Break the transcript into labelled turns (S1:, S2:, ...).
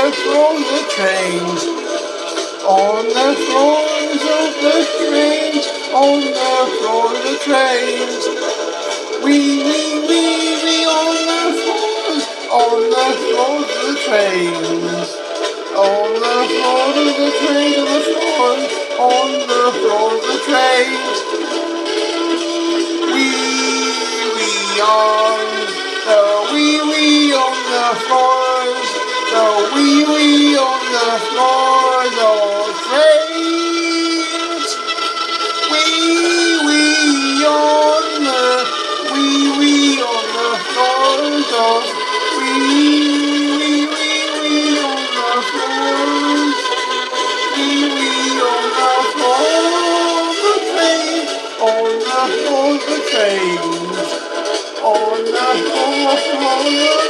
S1: the floors of trains, on the floors of the trains, on the floors of trains. We on the floors of the trains, on the floors of the trains, on the floors of the trains. We on the floors, we on the floors of trains. We on the floors of we on the floors. We on the floors of trains, on the floors of trains, on the floors